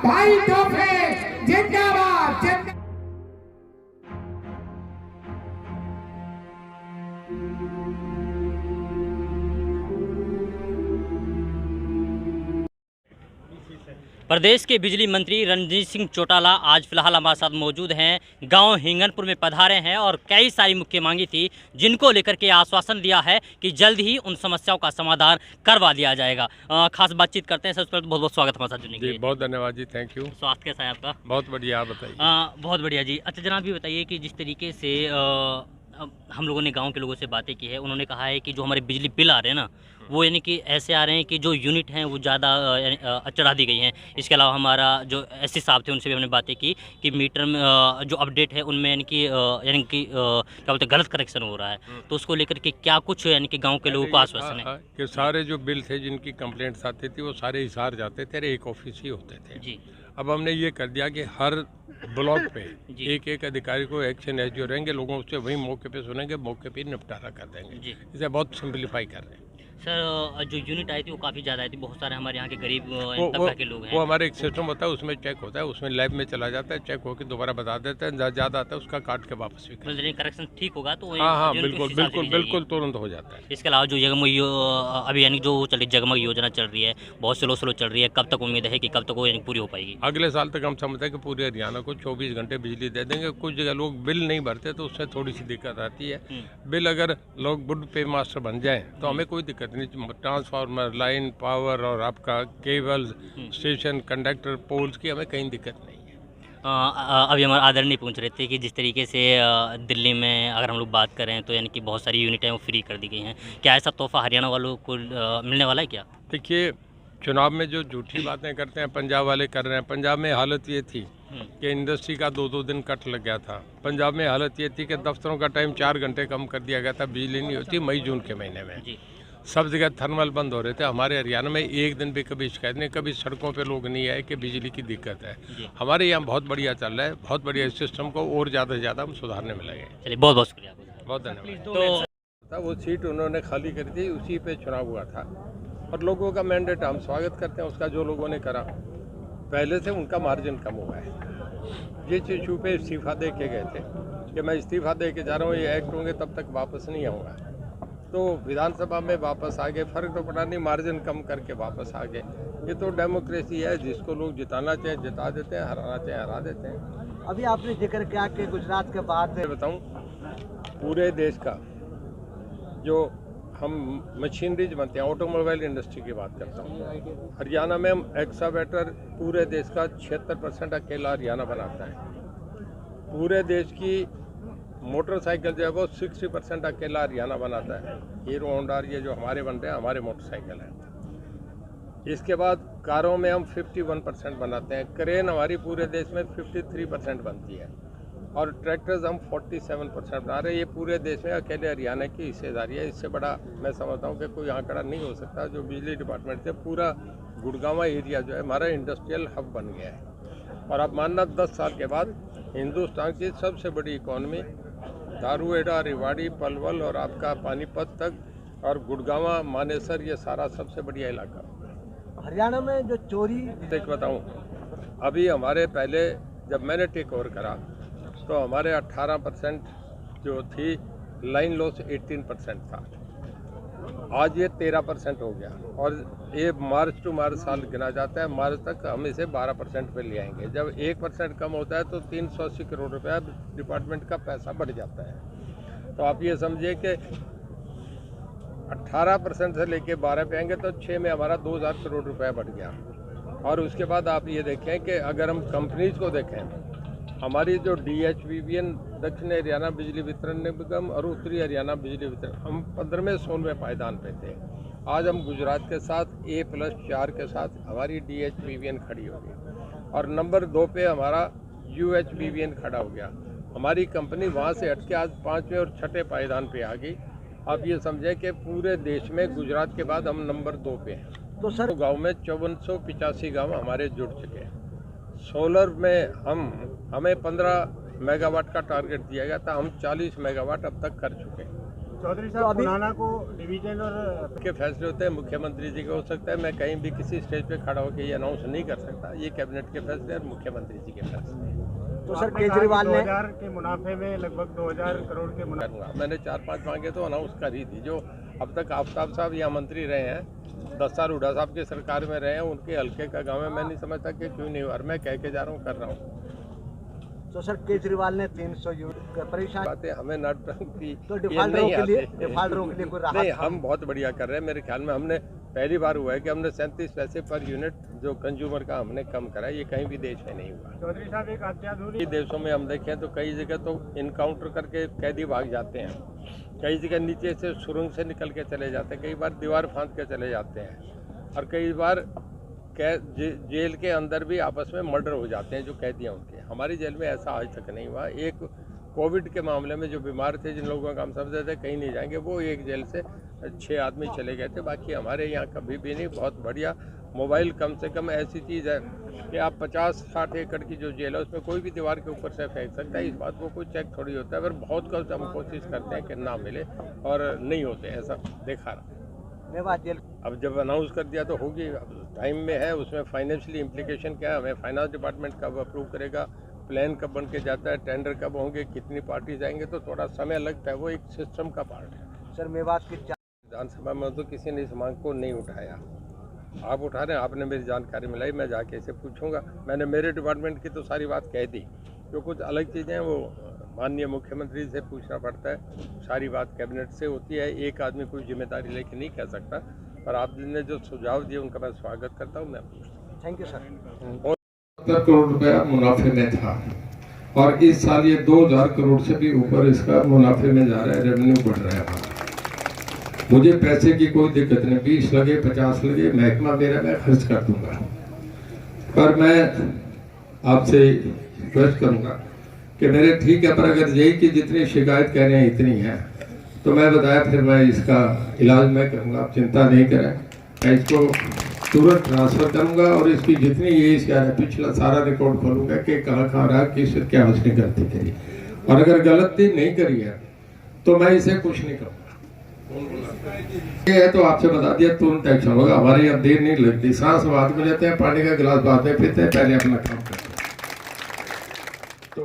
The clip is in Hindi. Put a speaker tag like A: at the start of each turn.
A: भाई टोपे जिंदाबाद जिंदाबाद।
B: प्रदेश के बिजली मंत्री रणजीत सिंह चौटाला आज फिलहाल हमारे साथ मौजूद हैं। गांव हिंगनपुर में पधारे हैं और कई सारी मुख्य मांगी थी जिनको लेकर के आश्वासन दिया है कि जल्द ही उन समस्याओं का समाधान करवा दिया जाएगा। खास बातचीत करते हैं। सबसे पहले बहुत बहुत स्वागत हमारे साथ जुड़ने के लिए।
C: बहुत धन्यवाद जी, थैंक यू।
B: स्वास्थ्य कैसा है आपका?
C: बहुत बढ़िया, आप बताइए।
B: बहुत बढ़िया जी। अच्छा जनाब, भी बताइए कि जिस तरीके से हम लोगों ने गांव के लोगों से बातें की है, उन्होंने कहा है कि जो हमारे बिजली बिल आ रहे हैं ना, वो यानी कि ऐसे आ रहे हैं कि जो यूनिट हैं वो ज़्यादा चढ़ा दी गई हैं। इसके अलावा हमारा जो एससी साहब थे उनसे भी हमने बातें की कि मीटर में जो अपडेट है उनमें यानी कि क्या बोलते हैं गलत करेक्शन हो रहा है। तो उसको लेकर के क्या कुछ यानी कि गाँव के लोगों को आश्वासन है
C: कि सारे जो बिल थे जिनकी कंप्लेंट्स आती थी वो सारे हिसार जाते थे, एक ऑफिस ही होते थे
B: जी।
C: अब हमने ये कर दिया कि हर ब्लॉक पे एक एक अधिकारी को एक्शन एस जो रहेंगे, लोगों से वही मौके पे सुनेंगे, मौके पे निपटारा कर देंगे। इसे बहुत सिंप्लीफाई कर रहे हैं।
B: सर जो यूनिट आई थी वो काफ़ी ज़्यादा आई थी। बहुत सारे हमारे यहाँ के गरीब तबका के लोग हैं।
C: वो हमारे एक सिस्टम होता है, उसमें चेक होता है, उसमें लैब में चला जाता है, चेक होकर दोबारा बता देते हैं, ज़्यादा आता है उसका काट के वापस भी कर।
B: करेक्शन ठीक होगा तो
C: हाँ बिल्कुल बिल्कुल बिल्कुल तुरंत हो जाता है।
B: इसके अलावा जो जगमग अभी यानी जो चल रही जगमग योजना चल रही है, बहुत स्लो चल रही है, कब तक उम्मीद है कि कब तक वो यानी पूरी हो पाएगी?
C: अगले साल तक हम समझते हैं कि पूरे हरियाणा को 24 घंटे बिजली दे देंगे। कुछ जगह लोग बिल नहीं भरते तो उससे थोड़ी सी दिक्कत आती है। बिल अगर लोग गुड पे मास्टर बन जाएं तो हमें कोई दिक्कत नहीं। ट्रांसफार्मर, लाइन, पावर और आपका केबल, स्टेशन, कंडक्टर, पोल्स की हमें कहीं दिक्कत नहीं है।
B: अभी हमारे आदरणीय पूछ रहे थे कि जिस तरीके से दिल्ली में अगर हम लोग बात करें तो यानी कि बहुत सारी यूनिटें वो फ्री कर दी गई हैं। क्या ऐसा तोहफा हरियाणा वालों को मिलने वाला है क्या?
C: देखिए, चुनाव में जो झूठी बातें करते हैं पंजाब वाले कर रहे हैं। पंजाब में हालत ये थी कि इंडस्ट्री का 2-2 दिन कट लग गया था। पंजाब में हालत ये थी कि दफ्तरों का टाइम 4 घंटे कम कर दिया गया था, बिजली नहीं होती मई जून के महीने में। सब जगह थर्मल बंद हो रहे थे। हमारे हरियाणा में एक दिन भी कभी शिकायत नहीं, कभी सड़कों पे लोग नहीं आए कि बिजली की दिक्कत है। हमारे यहाँ बहुत बढ़िया चल रहा है, बहुत बढ़िया। इस सिस्टम को और ज़्यादा से ज़्यादा हम सुधारने में लगे।
B: चलिए बहुत बहुत शुक्रिया,
C: बहुत धन्यवाद। तो वो सीट उन्होंने खाली कर दी, उसी पे चुनाव हुआ था और लोगों का मैंडेट हम स्वागत करते हैं उसका। जो लोगों ने करा पहले से उनका मार्जिन कम हुआ है। जिस इशू पे इस्तीफा दे के गए थे कि मैं इस्तीफा दे के जा रहा हूँ, ये एक्ट होंगे तब तक वापस नहीं आऊँगा, तो विधानसभा में वापस आ गए। फर्क तो पड़ा नहीं, मार्जिन कम करके वापस आ गए। ये तो डेमोक्रेसी है, जिसको लोग जिताना चाहे जिता देते हैं, हराना चाहे हरा देते हैं।
D: अभी आपने जिक्र किया कि गुजरात के बाद
C: बताऊं, पूरे देश का जो हम मशीनरीज बनते हैं, ऑटोमोबाइल इंडस्ट्री की बात करता हूँ, हरियाणा में हम एक्सावेटर पूरे देश का 76% अकेला हरियाणा बनाता है। पूरे देश की मोटरसाइकिल जो है वो 60% अकेला हरियाणा बनाता है। हीरो होंडा ये जो हमारे बनते हैं, हमारे मोटरसाइकिल हैं। इसके बाद कारों में हम 51% बनाते हैं। क्रेन हमारी पूरे देश में 53% बनती है और ट्रैक्टर्स हम 47% बना रहे हैं। ये पूरे देश में अकेले हरियाणा की हिस्सेदारी है। इससे बड़ा मैं समझता हूँ कि कोई आंकड़ा नहीं हो सकता। जो बिजली डिपार्टमेंट से पूरा गुड़गांव एरिया जो है हमारा इंडस्ट्रियल हब बन गया है। और अब मानना 10 साल के बाद हिंदुस्तान की सबसे बड़ी इकॉनमी दारूहेड़ा, रेवाड़ी, पलवल और आपका पानीपत तक और गुड़गांव, मानेसर, ये सारा सबसे बढ़िया इलाका।
D: हरियाणा में जो चोरी
C: देख बताऊं, अभी हमारे पहले जब मैंने टेक ओवर करा तो हमारे 18% जो थी लाइन लॉस 18% था। आज ये 13% हो गया और ये मार्च टू मार्च साल गिना जाता है। मार्च तक हम इसे 12% पे ले आएंगे। जब 1% कम होता है तो 380 करोड़ रुपया डिपार्टमेंट का पैसा बढ़ जाता है। तो आप ये समझिए कि 18% से लेके 12 पे आएंगे तो 6 में हमारा 2000 करोड़ रुपया बढ़ गया। और उसके बाद आप ये देखें कि अगर हम कंपनीज को देखें, हमारी जो DHBBN दक्षिण हरियाणा बिजली वितरण निगम और उत्तरी हरियाणा बिजली वितरण, हम 15वें 16वें पायदान पे थे। आज हम गुजरात के साथ A+4 के साथ हमारी DHBBN खड़ी होगी और नंबर 2 पे हमारा UHBBN खड़ा हो गया। हमारी कंपनी वहाँ से हट के आज 5वें और 6ठे पायदान पे आ गई। आप ये समझें कि पूरे देश में गुजरात के बाद हम नंबर 2 पे हैं।
D: तो सर
C: गांव में 5485 गांव हमारे जुड़ चुके हैं। सोलर में हमें 15 मेगावाट का टारगेट दिया गया था, हम 40 मेगावाट अब तक कर चुके हैं।
E: चौधरी साहब, पुराना को डिवीजन और
C: के फैसले होते हैं, मुख्यमंत्री जी के हो सकता है। मैं कहीं भी किसी स्टेज पे खड़ा होकर ये अनाउंस नहीं कर सकता। ये कैबिनेट के फैसले और मुख्यमंत्री जी के फैसले।
D: तो सर केजरीवाल ने
E: 2000 के मुनाफे में लगभग 2000 करोड़ के मुनाफे,
C: करूँगा, मैंने 4-5 मांगे तो अनाउंस कर ही दी। जो अब तक आफ्ताब साहब यहाँ मंत्री रहे हैं, 10 साल हुड्डा साहब की सरकार में रहे हैं, उनके हल्के का गाँव है। मैं नहीं समझता कि क्यों नहीं हुआ, और मैं कह के जा रहा हूँ, कर रहा हूँ।
D: तो सर केजरीवाल ने 300 यूनिट परेशान,
C: बातें हमें नौटंकी
D: तो
C: ये
D: डिफाल्टरों
C: नहीं
D: के लिए
C: आती।
D: कोई राहत
C: नहीं,
D: था?
C: हम बहुत बढ़िया कर रहे हैं। मेरे ख्याल में हमने पहली बार हुआ है कि हमने 37 पैसे पर यूनिट जो कंज्यूमर का हमने कम करा है। ये कहीं भी देश में नहीं हुआ।
E: चौधरी साहब एक अत्याधुनिक
C: कई देशों में हम देखें तो कई जगह तो इनकाउंटर करके कैदी भाग जाते हैं, कई जगह नीचे से सुरंग से निकल के चले जाते हैं, कई बार दीवार फांद के चले जाते हैं, और कई बार जेल के अंदर भी आपस में मर्डर हो जाते हैं जो कैदी हैं उनके। हमारी जेल में ऐसा आज तक नहीं हुआ। एक कोविड के मामले में जो बीमार थे, जिन लोगों का हम समझते थे कहीं नहीं जाएंगे, वो एक जेल से 6 आदमी चले गए थे। बाकी हमारे यहाँ कभी भी नहीं। बहुत बढ़िया। मोबाइल कम से कम ऐसी चीज़ है कि आप 50-60 एकड़ की जो जेल है उसमें कोई भी दीवार के ऊपर से फेंक सकता है। इस बात को कोई चेक थोड़ी होता है। पर बहुत कम हम कोशिश करते हैं कि ना मिले, और नहीं होते, ऐसा देखा रहा।
D: मेवात जेल
C: अब जब अनाउंस कर दिया तो होगी। अब टाइम में है, उसमें फाइनेंशियली इम्प्लीकेशन क्या है, हमें फाइनेंस डिपार्टमेंट कब अप्रूव करेगा, प्लान कब बन के जाता है, टेंडर कब होंगे, कितनी पार्टीज आएंगे, तो थोड़ा समय लगता है। वो एक सिस्टम का पार्ट है।
D: सर मेवात की
C: विधानसभा में तो किसी ने इस मांग को नहीं उठाया। आप उठा रहे हैं, आपने मेरी जानकारी मिलाई, मैं जाके इसे पूछूंगा। मैंने मेरे डिपार्टमेंट की तो सारी बात कह दी। जो कुछ अलग चीज़ें हैं वो माननीय मुख्यमंत्री से पूछना पड़ता है। सारी बात कैबिनेट से होती है। एक आदमी कोई जिम्मेदारी लेके नहीं कह सकता। पर आपने जो सुझाव दिए उनका मैं स्वागत करता हूँ। मैं पूछता हूँ।
D: Thank you sir.
F: 70 करोड़ रुपया मुनाफे में था, और इस साल ये 2000 करोड़ से भी ऊपर इसका मुनाफे में जा रहा है, रेवेन्यू बढ़ रहा है हमारा। मुझे पैसे की कोई दिक्कत नहीं, 20 लगे 50 लगे, महकमा मेरा, मैं खर्च कर दूंगा। पर मैं आपसे रिक्वेस्ट करूंगा कि मेरे ठीक है, पर अगर यही कि जितनी शिकायत कह रहे हैं इतनी है, तो मैं बताया फिर मैं इसका इलाज मैं करूंगा। आप चिंता नहीं करें, मैं इसको तुरंत ट्रांसफ़र करूंगा, और इसकी जितनी ये क्या है पिछला सारा रिकॉर्ड खोलूंगा कि कहाँ कहाँ रहा, किस क्या उसने गलती करी, और अगर गलती नहीं करी है तो मैं इसे कुछ नहीं करूँगा। ये है तो आपसे बता दिया, तुरंत एक्शन होगा। हमारे यहाँ देर नहीं लगती। सांस बाद में लेते हैं, पानी का गिलास बाद में पीते हैं, पहले अपना काम करते हैं। तो